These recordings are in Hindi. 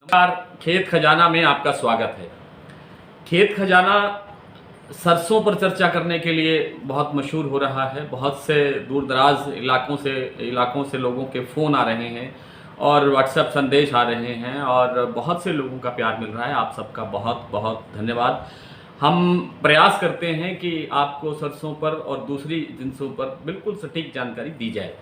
नमस्कार। खेत खजाना में आपका स्वागत है। खेत खजाना सरसों पर चर्चा करने के लिए बहुत मशहूर हो रहा है। बहुत से दूर दराज इलाकों से लोगों के फ़ोन आ रहे हैं और व्हाट्सएप संदेश आ रहे हैं और बहुत से लोगों का प्यार मिल रहा है। आप सबका बहुत बहुत धन्यवाद। हम प्रयास करते हैं कि आपको सरसों पर और दूसरी जिनसों पर बिल्कुल सटीक जानकारी दी जाए।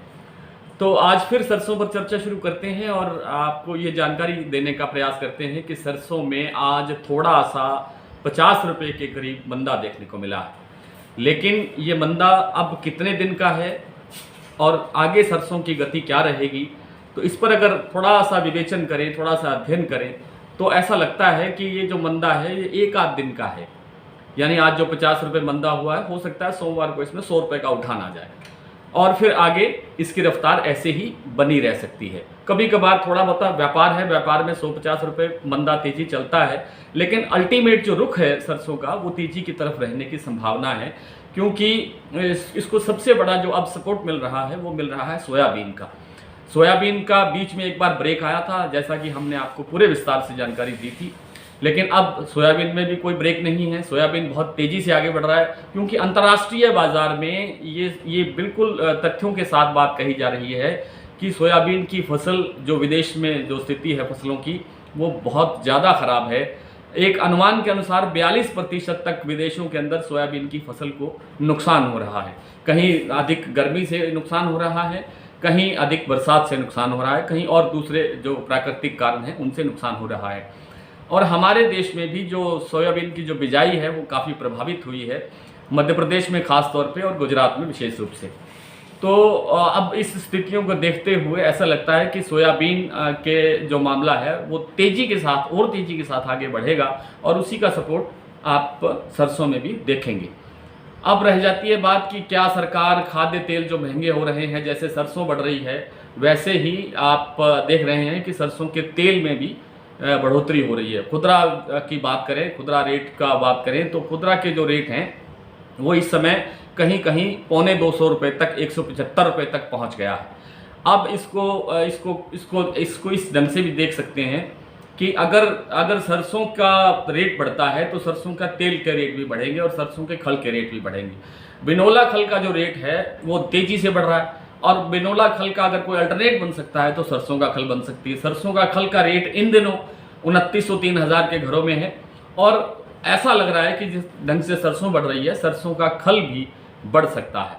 तो आज फिर सरसों पर चर्चा शुरू करते हैं और आपको ये जानकारी देने का प्रयास करते हैं कि सरसों में आज थोड़ा सा 50 रुपये के करीब मंदा देखने को मिला है। लेकिन ये मंदा अब कितने दिन का है और आगे सरसों की गति क्या रहेगी, तो इस पर अगर थोड़ा सा विवेचन करें, थोड़ा सा अध्ययन करें, तो ऐसा लगता है कि ये जो मंदा है ये एक आध दिन का है। यानी आज जो 50 रुपये मंदा हुआ है, हो सकता है सोमवार को इसमें 100 रुपये का उठान आ जाए और फिर आगे इसकी रफ्तार ऐसे ही बनी रह सकती है। कभी कभार थोड़ा बहुत व्यापार है, व्यापार में 150 रुपये मंदा तेजी चलता है, लेकिन अल्टीमेट जो रुख है सरसों का वो तेजी की तरफ रहने की संभावना है, क्योंकि इसको सबसे बड़ा जो अब सपोर्ट मिल रहा है वो मिल रहा है सोयाबीन का। सोयाबीन का बीच में एक बार ब्रेक आया था, जैसा कि हमने आपको पूरे विस्तार से जानकारी दी थी, लेकिन अब सोयाबीन में भी कोई ब्रेक नहीं है। सोयाबीन बहुत तेज़ी से आगे बढ़ रहा है, क्योंकि अंतर्राष्ट्रीय बाजार में ये बिल्कुल तथ्यों के साथ बात कही जा रही है कि सोयाबीन की फसल जो विदेश में जो स्थिति है फसलों की, वो बहुत ज़्यादा ख़राब है। एक अनुमान के अनुसार 42% तक विदेशों के अंदर सोयाबीन की फसल को नुकसान हो रहा है। कहीं अधिक गर्मी से नुकसान हो रहा है, कहीं अधिक बरसात से नुकसान हो रहा है, कहीं और दूसरे जो प्राकृतिक कारण हैं उनसे नुकसान हो रहा है। और हमारे देश में भी जो सोयाबीन की जो बिजाई है वो काफ़ी प्रभावित हुई है, मध्य प्रदेश में ख़ास तौर पे और गुजरात में विशेष रूप से। तो अब इस स्थितियों को देखते हुए ऐसा लगता है कि सोयाबीन के जो मामला है वो तेज़ी के साथ आगे बढ़ेगा और उसी का सपोर्ट आप सरसों में भी देखेंगे। अब रह जाती है बात कि क्या सरकार खाद्य तेल जो महंगे हो रहे हैं, जैसे सरसों बढ़ रही है वैसे ही आप देख रहे हैं कि सरसों के तेल में भी बढ़ोतरी हो रही है। खुदरा की बात करें, खुदरा रेट का बात करें, तो खुदरा के जो रेट हैं वो इस समय कहीं कहीं पौने 200 रुपये तक, 175 रुपये तक पहुंच गया है। अब इसको इस ढंग से भी देख सकते हैं कि अगर सरसों का रेट बढ़ता है तो सरसों का तेल के रेट भी बढ़ेंगे और सरसों के खल के रेट भी बढ़ेंगे। बिनोला खल का जो रेट है वो तेज़ी से बढ़ रहा है और बिनोला खल का अगर कोई अल्टरनेट बन सकता है तो सरसों का खल बन सकती है। सरसों का खल का रेट इन दिनों 2903 के घरों में है और ऐसा लग रहा है कि जिस ढंग से सरसों बढ़ रही है सरसों का खल भी बढ़ सकता है।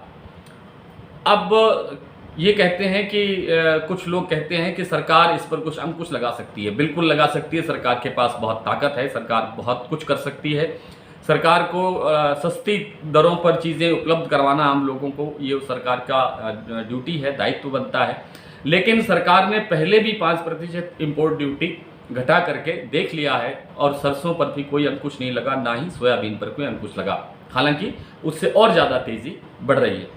अब ये कहते हैं कि कुछ लोग कहते हैं कि सरकार इस पर कुछ अंकुश लगा सकती है। बिल्कुल लगा सकती है, सरकार के पास बहुत ताकत है, सरकार बहुत कुछ कर सकती है। सरकार को सस्ती दरों पर चीज़ें उपलब्ध करवाना आम लोगों को ये सरकार का ड्यूटी है, दायित्व बनता है। लेकिन सरकार ने पहले भी 5% इम्पोर्ट ड्यूटी घटा करके देख लिया है और सरसों पर भी कोई अंकुश नहीं लगा, ना ही सोयाबीन पर कोई अंकुश लगा, हालांकि उससे और ज़्यादा तेज़ी बढ़ रही है।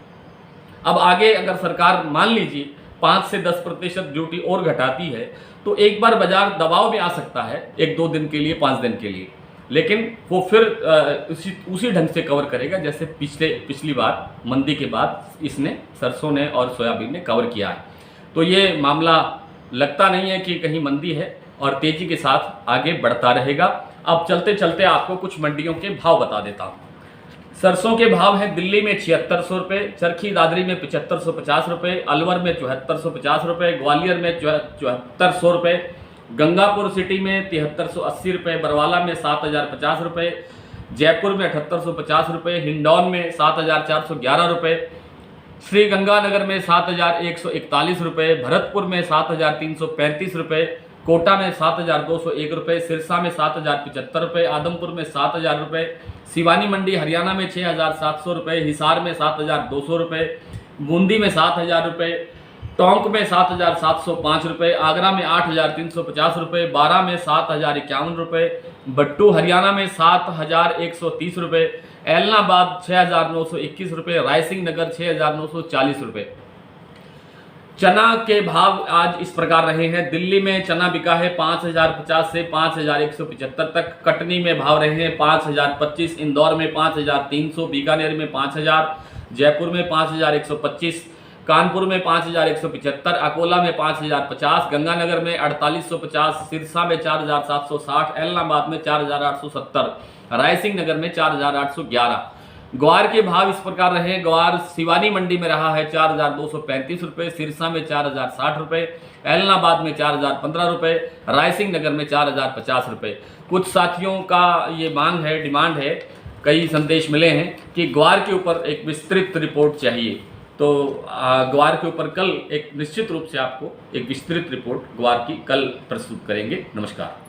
अब आगे अगर सरकार मान लीजिए 5 से 10% ड्यूटी और घटाती है तो एक बार बाजार दबाव में आ सकता है, 1-2 दिन के लिए, 5 दिन के लिए, लेकिन वो फिर उसी ढंग से कवर करेगा जैसे पिछली बार मंदी के बाद इसने, सरसों ने और सोयाबीन ने कवर किया है। तो ये मामला लगता नहीं है कि कहीं मंदी है और तेज़ी के साथ आगे बढ़ता रहेगा। अब चलते चलते आपको कुछ मंडियों के भाव बता देता हूँ। सरसों के भाव हैं दिल्ली में 7600 रुपये, चरखी दादरी में 7550 रुपये, अलवर में 7450 रुपये, ग्वालियर में 7400 रुपये, गंगापुर सिटी में 7380 रुपये, बरवाला में 7050 रुपये, जयपुर में 7850 रुपये, हिंडौन में 7411 रुपये, श्री गंगानगर में 7141 रुपये, भरतपुर में 7335 रुपये, कोटा में 7201 रुपये, सिरसा में 7075 रुपये, आदमपुर में 7000 रुपये, सिवानी मंडी हरियाणा में 6700 रुपये, हिसार में 7200 रुपये, बूंदी में 7000 रुपये, टोंक में 7705 रुपये, आगरा में 8350 रुपये, बारा में 7051 रुपये, बट्टू हरियाणा में 7130 रुपये, एलनाबाद 6921 रुपये, रायसिंह नगर 6940 रुपये। चना के भाव आज इस प्रकार रहे हैं। दिल्ली में चना बिका है 5050 से 5175 तक, कटनी में भाव रहे हैं 5025, इंदौर में 5300, बीकानेर में 5000, जयपुर में 5125, कानपुर में 5175, अकोला में 5050, गंगानगर में 4850, सिरसा में 4760, एलनाबाद में 4870, रायसिंह नगर में 4811। ग्वार के भाव इस प्रकार रहे। ग्वार सिवानी मंडी में रहा है 4235 रुपये, सिरसा में 4060 रुपये, एलनाबाद में 4015 रुपये, रायसिंह नगर में 4050 रुपये। कुछ साथियों का ये मांग है, डिमांड है, कई संदेश मिले हैं कि ग्वार के ऊपर एक विस्तृत रिपोर्ट चाहिए। तो ग्वार के ऊपर कल एक निश्चित रूप से आपको एक विस्तृत रिपोर्ट ग्वार की कल प्रस्तुत करेंगे। नमस्कार।